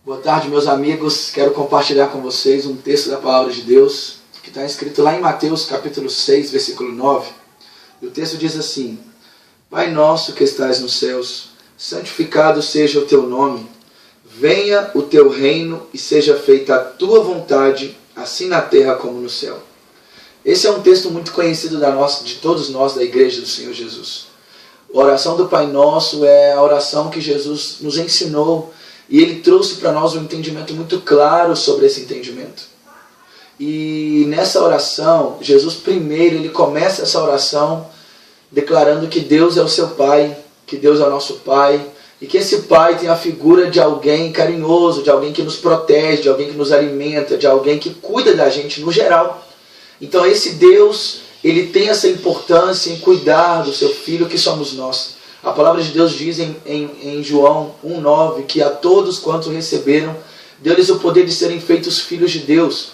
Boa tarde, meus amigos. Quero compartilhar com vocês um texto da Palavra de Deus que está escrito lá em Mateus capítulo 6, versículo 9. E o texto diz assim: Pai nosso que estás nos céus, santificado seja o teu nome. Venha o teu reino e seja feita a tua vontade, assim na terra como no céu. Esse é um texto muito conhecido de todos nós da Igreja do Senhor Jesus. A oração do Pai Nosso é a oração que Jesus nos ensinou e Ele trouxe para nós um entendimento muito claro sobre esse entendimento. E nessa oração, Jesus primeiro, Ele começa essa oração declarando que Deus é o seu Pai, que Deus é o nosso Pai, e que esse Pai tem a figura de alguém carinhoso, de alguém que nos protege, de alguém que nos alimenta, de alguém que cuida da gente no geral. Então esse Deus, Ele tem essa importância em cuidar do seu Filho que somos nós. A palavra de Deus diz em João 1,9 que a todos quantos receberam, deu-lhes o poder de serem feitos filhos de Deus.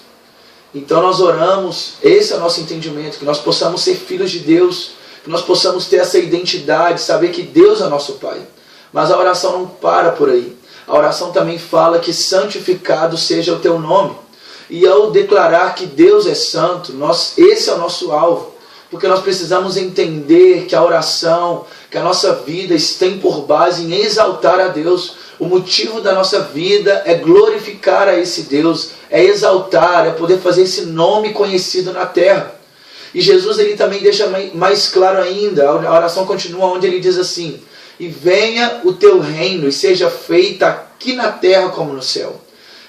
Então nós oramos, esse é o nosso entendimento, que nós possamos ser filhos de Deus, que nós possamos ter essa identidade, saber que Deus é nosso Pai. Mas a oração não para por aí. A oração também fala que santificado seja o teu nome. E ao declarar que Deus é santo, esse é o nosso alvo. Porque nós precisamos entender que a oração, que a nossa vida tem por base em exaltar a Deus. O motivo da nossa vida é glorificar a esse Deus, é exaltar, é poder fazer esse nome conhecido na terra. E Jesus ele também deixa mais claro ainda, a oração continua onde ele diz assim: e venha o teu reino e seja feita aqui na terra como no céu.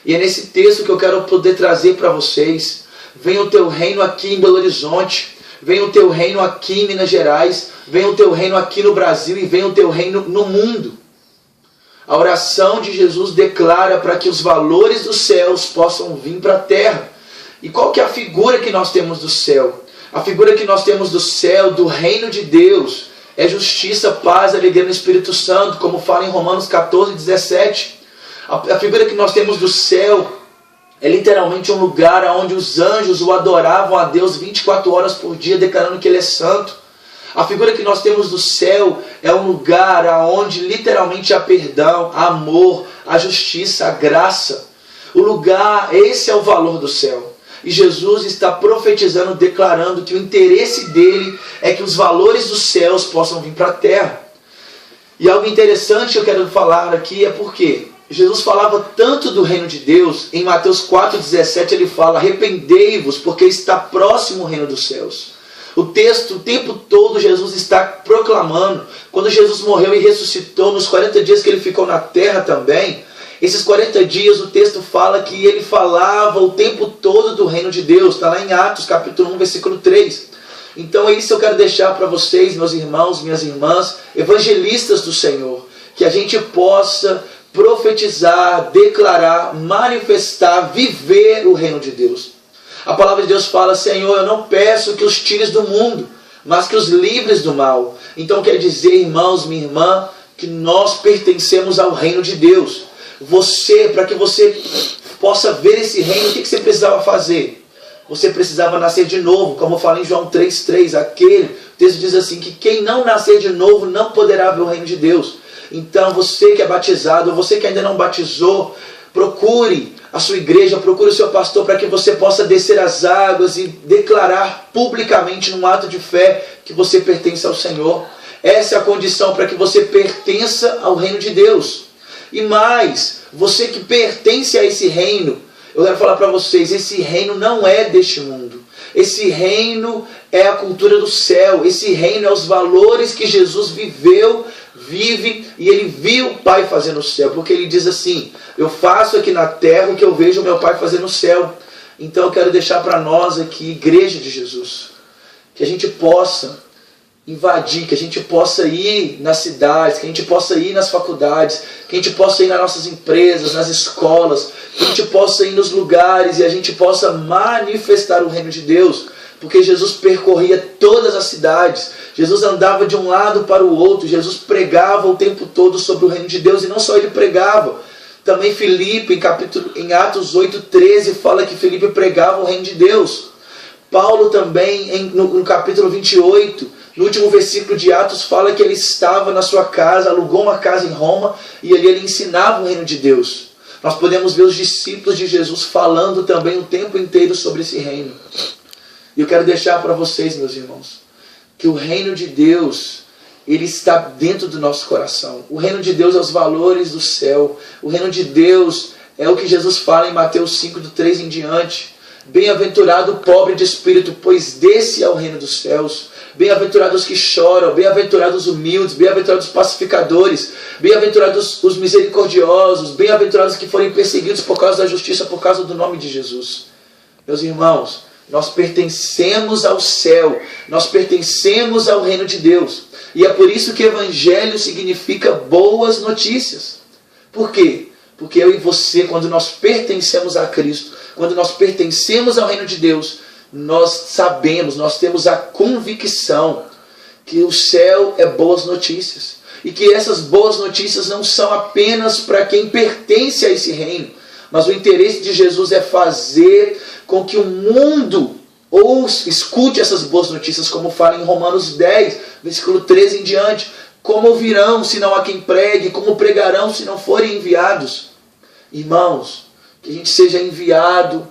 E é nesse texto que eu quero poder trazer para vocês: venha o teu reino aqui em Belo Horizonte, venha o teu reino aqui em Minas Gerais, venha o teu reino aqui no Brasil e venha o teu reino no mundo. A oração de Jesus declara para que os valores dos céus possam vir para a terra. E qual que é a figura que nós temos do céu? A figura que nós temos do céu, do reino de Deus, é justiça, paz, alegria no Espírito Santo, como fala em Romanos 14, 17. A figura que nós temos do céu é literalmente um lugar onde os anjos o adoravam a Deus 24 horas por dia, declarando que Ele é santo. A figura que nós temos do céu é um lugar onde literalmente há perdão, há amor, há justiça, há graça. O lugar, esse é o valor do céu. E Jesus está profetizando, declarando que o interesse dele é que os valores dos céus possam vir para a terra. E algo interessante que eu quero falar aqui é porque Jesus falava tanto do reino de Deus. Em Mateus 4,17 ele fala: arrependei-vos, porque está próximo o reino dos céus. O texto, o tempo todo, Jesus está proclamando. Quando Jesus morreu e ressuscitou, nos 40 dias que ele ficou na terra também, esses 40 dias o texto fala que ele falava o tempo todo do reino de Deus. Está lá em Atos capítulo 1, versículo 3. Então é isso que eu quero deixar para vocês, meus irmãos, minhas irmãs, evangelistas do Senhor. Que a gente possa profetizar, declarar, manifestar, viver o reino de Deus. A palavra de Deus fala: Senhor, eu não peço que os tires do mundo, mas que os livres do mal. Então quer dizer, irmãos, minha irmã, que nós pertencemos ao reino de Deus. Você, para que você possa ver esse reino, o que você precisava fazer? Você precisava nascer de novo, como fala em João 3,3. O texto diz assim, que quem não nascer de novo não poderá ver o reino de Deus. Então você que é batizado, você que ainda não batizou, procure a sua igreja, procure o seu pastor para que você possa descer as águas e declarar publicamente num ato de fé que você pertence ao Senhor. Essa é a condição para que você pertença ao reino de Deus. E mais, você que pertence a esse reino, eu quero falar para vocês, esse reino não é deste mundo. Esse reino é a cultura do céu. Esse reino é os valores que Jesus viveu, vive, e ele viu o Pai fazer no céu. Porque ele diz assim: eu faço aqui na terra o que eu vejo o meu Pai fazer no céu. Então eu quero deixar para nós aqui, Igreja de Jesus, que a gente possa invadir, que a gente possa ir nas cidades, que a gente possa ir nas faculdades, que a gente possa ir nas nossas empresas, nas escolas, que a gente possa ir nos lugares e a gente possa manifestar o reino de Deus. Porque Jesus percorria todas as cidades, Jesus andava de um lado para o outro, Jesus pregava o tempo todo sobre o reino de Deus. E não só ele pregava, também Filipe, em Atos 8,13, fala que Filipe pregava o reino de Deus. Paulo também, no capítulo 28, no último versículo de Atos, fala que ele estava na sua casa, alugou uma casa em Roma, e ali ele ensinava o reino de Deus. nós podemos ver os discípulos de Jesus falando também o tempo inteiro sobre esse reino. E eu quero deixar para vocês, meus irmãos, que o reino de Deus, ele está dentro do nosso coração. O reino de Deus é os valores do céu. O reino de Deus é o que Jesus fala em Mateus 5, do 3 em diante. Bem-aventurado o pobre de espírito, pois desse é o reino dos céus. Bem-aventurados os que choram, bem-aventurados os humildes, bem-aventurados os pacificadores, bem-aventurados os misericordiosos, bem-aventurados os que forem perseguidos por causa da justiça, por causa do nome de Jesus. Meus irmãos, nós pertencemos ao céu, nós pertencemos ao reino de Deus. E é por isso que evangelho significa boas notícias. Por quê? Porque eu e você, quando nós pertencemos a Cristo, quando nós pertencemos ao reino de Deus, nós sabemos, nós temos a convicção que o céu é boas notícias. E que essas boas notícias não são apenas para quem pertence a esse reino, mas o interesse de Jesus é fazer com que o mundo escute essas boas notícias, como fala em Romanos 10, versículo 13 em diante. Como ouvirão se não há quem pregue? Como pregarão se não forem enviados? Irmãos, que a gente seja enviado.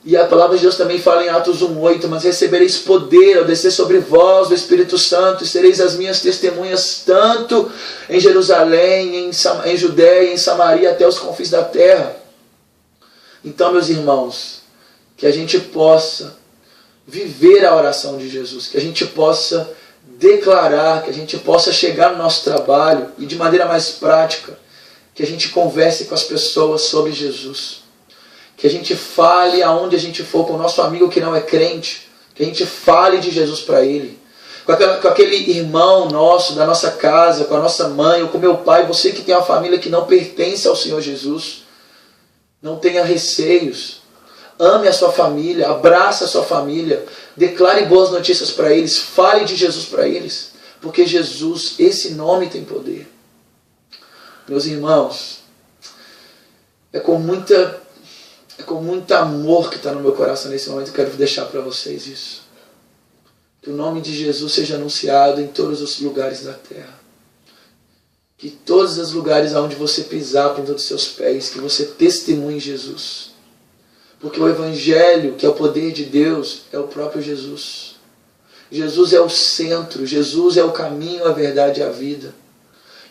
E a palavra de Deus também fala em Atos 1:8, mas recebereis poder ao descer sobre vós do Espírito Santo, e sereis as minhas testemunhas tanto em Jerusalém, em Judéia, em Samaria, até os confins da terra. Então, meus irmãos, que a gente possa viver a oração de Jesus, que a gente possa declarar, que a gente possa chegar no nosso trabalho e de maneira mais prática, que a gente converse com as pessoas sobre Jesus. Que a gente fale aonde a gente for com o nosso amigo que não é crente, que a gente fale de Jesus para ele. Com aquele irmão nosso, da nossa casa, com a nossa mãe, ou com meu pai, você que tem uma família que não pertence ao Senhor Jesus, não tenha receios. Ame a sua família, abrace a sua família, declare boas notícias para eles, fale de Jesus para eles, porque Jesus, esse nome tem poder. Meus irmãos, é com muito amor que está no meu coração nesse momento, eu quero deixar para vocês isso. Que o nome de Jesus seja anunciado em todos os lugares da terra. Que todos os lugares onde você pisar por todos os seus pés, que você testemunhe Jesus. Porque o Evangelho, que é o poder de Deus, é o próprio Jesus. Jesus é o centro, Jesus é o caminho, a verdade e a vida.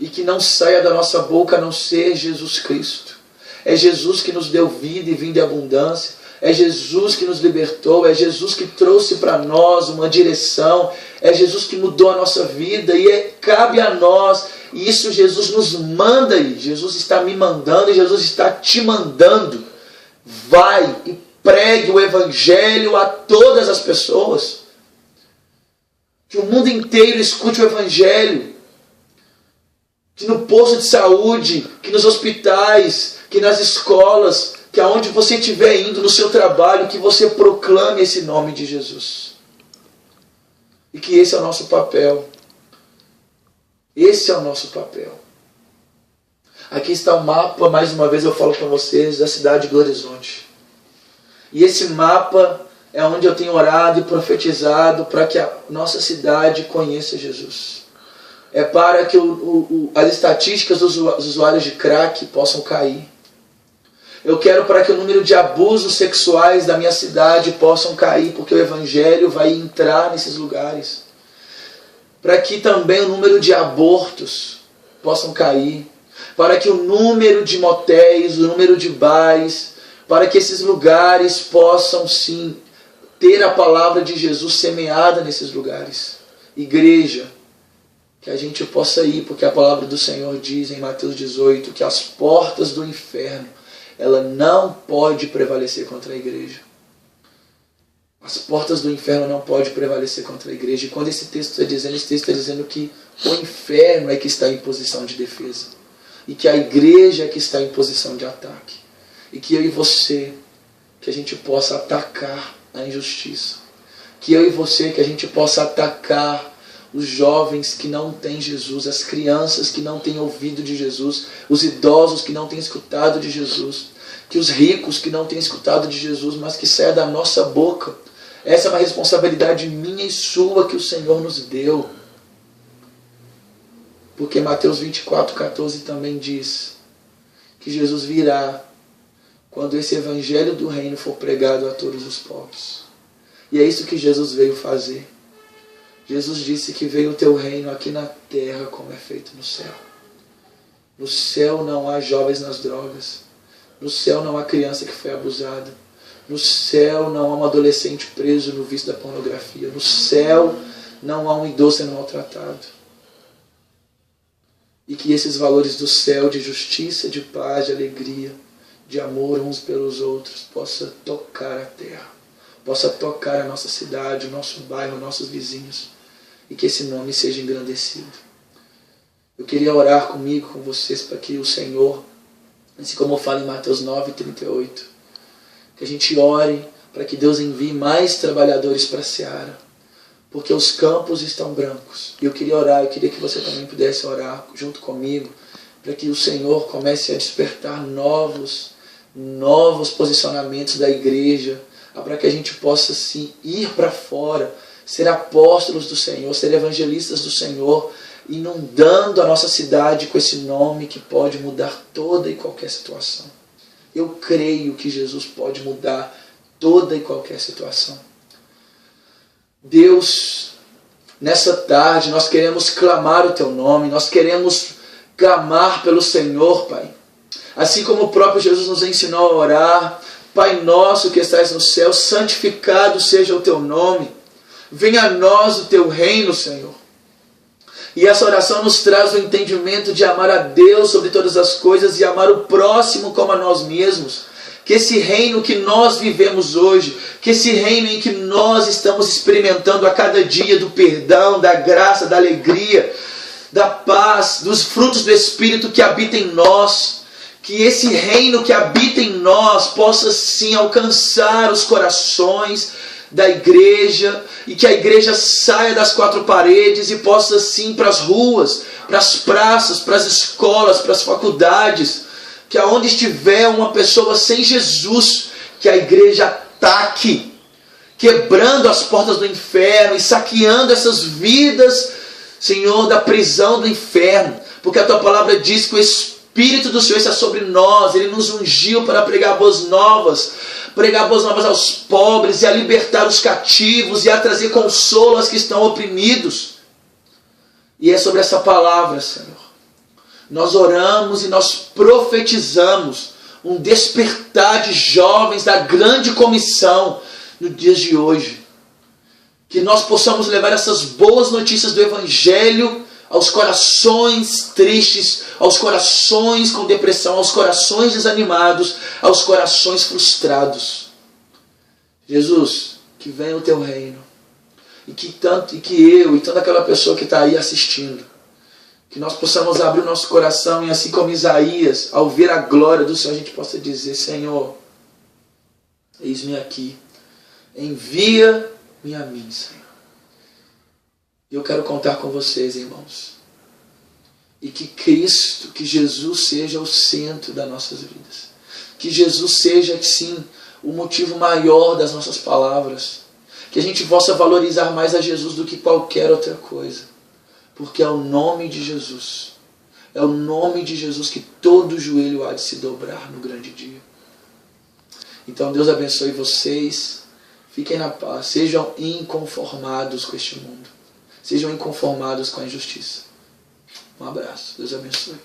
E que não saia da nossa boca a não ser Jesus Cristo. É Jesus que nos deu vida e vida em abundância. É Jesus que nos libertou. É Jesus que trouxe para nós uma direção. É Jesus que mudou a nossa vida. E cabe a nós. E isso Jesus nos manda aí. Jesus está me mandando e Jesus está te mandando. Vai e pregue o Evangelho a todas as pessoas. Que o mundo inteiro escute o Evangelho. Que no posto de saúde, que nos hospitais, que nas escolas, que aonde você estiver indo no seu trabalho, que você proclame esse nome de Jesus. E que esse é o nosso papel. Esse é o nosso papel. Aqui está o mapa, mais uma vez eu falo para vocês, da cidade de Belo Horizonte. E esse mapa é onde eu tenho orado e profetizado para que a nossa cidade conheça Jesus. É para que as estatísticas dos usuários de crack possam cair. Eu quero para que o número de abusos sexuais da minha cidade possam cair, porque o Evangelho vai entrar nesses lugares. Para que também o número de abortos possam cair. Para que o número de motéis, o número de bares, para que esses lugares possam sim ter a palavra de Jesus semeada nesses lugares. Igreja, que a gente possa ir, porque a palavra do Senhor diz em Mateus 18 que as portas do inferno, ela não pode prevalecer contra a igreja. As portas do inferno não podem prevalecer contra a igreja. E quando esse texto está dizendo que o inferno é que está em posição de defesa. E que a igreja é que está em posição de ataque. E que eu e você, que a gente possa atacar a injustiça. Que eu e você, que a gente possa atacar os jovens que não têm Jesus, as crianças que não têm ouvido de Jesus, os idosos que não têm escutado de Jesus, que os ricos que não têm escutado de Jesus, mas que saia da nossa boca. Essa é uma responsabilidade minha e sua que o Senhor nos deu. Porque Mateus 24:14 também diz que que Jesus virá quando esse evangelho do reino for pregado a todos os povos. E é isso que Jesus veio fazer. Jesus disse que veio o teu reino aqui na terra como é feito no céu. No céu não há jovens nas drogas. No céu não há criança que foi abusada. No céu não há um adolescente preso no vício da pornografia. No céu não há um idoso sendo maltratado. E que esses valores do céu de justiça, de paz, de alegria, de amor uns pelos outros, possa tocar a terra, possa tocar a nossa cidade, o nosso bairro, nossos vizinhos, e que esse nome seja engrandecido. Eu queria orar comigo, com vocês, para que o Senhor, assim como fala em Mateus 9:38, que a gente ore para que Deus envie mais trabalhadores para a seara, porque os campos estão brancos. E eu queria orar, eu queria que você também pudesse orar junto comigo, para que o Senhor comece a despertar novos posicionamentos da igreja, para que a gente possa sim ir para fora, ser apóstolos do Senhor, ser evangelistas do Senhor, inundando a nossa cidade com esse nome que pode mudar toda e qualquer situação. Eu creio que Jesus pode mudar toda e qualquer situação. Deus, nessa tarde nós queremos clamar o teu nome, nós queremos clamar pelo Senhor, Pai. Assim como o próprio Jesus nos ensinou a orar: Pai nosso que estás no céu, santificado seja o teu nome. Venha a nós o teu reino, Senhor. E essa oração nos traz o entendimento de amar a Deus sobre todas as coisas e amar o próximo como a nós mesmos. Que esse reino que nós vivemos hoje, que esse reino em que nós estamos experimentando a cada dia do perdão, da graça, da alegria, da paz, dos frutos do Espírito que habita em nós, que esse reino que habita em nós possa sim alcançar os corações da igreja, e que a igreja saia das quatro paredes e possa sim para as ruas, para as praças, para as escolas, para as faculdades, que aonde estiver uma pessoa sem Jesus, que a igreja ataque, quebrando as portas do inferno e saqueando essas vidas, Senhor, da prisão do inferno, porque a tua palavra diz que o Espírito do Senhor está sobre nós, Ele nos ungiu para pregar boas novas aos pobres, e a libertar os cativos, e a trazer consolo aos que estão oprimidos. E é sobre essa palavra, Senhor, nós oramos e nós profetizamos um despertar de jovens da grande comissão nos dias de hoje. Que nós possamos levar essas boas notícias do Evangelho aos corações tristes, aos corações com depressão, aos corações desanimados, aos corações frustrados. Jesus, que venha o teu reino, e que eu e toda aquela pessoa que está aí assistindo, que nós possamos abrir o nosso coração, e assim como Isaías, ao ver a glória do Senhor, a gente possa dizer: Senhor, eis-me aqui, envia-me a mim, Senhor. E eu quero contar com vocês, irmãos. E que Cristo, que Jesus seja o centro das nossas vidas. Que Jesus seja, sim, o motivo maior das nossas palavras. Que a gente possa valorizar mais a Jesus do que qualquer outra coisa. Porque é o nome de Jesus. É o nome de Jesus que todo joelho há de se dobrar no grande dia. Então Deus abençoe vocês. Fiquem na paz. Sejam inconformados com este mundo. Sejam inconformados com a injustiça. Um abraço. Deus abençoe.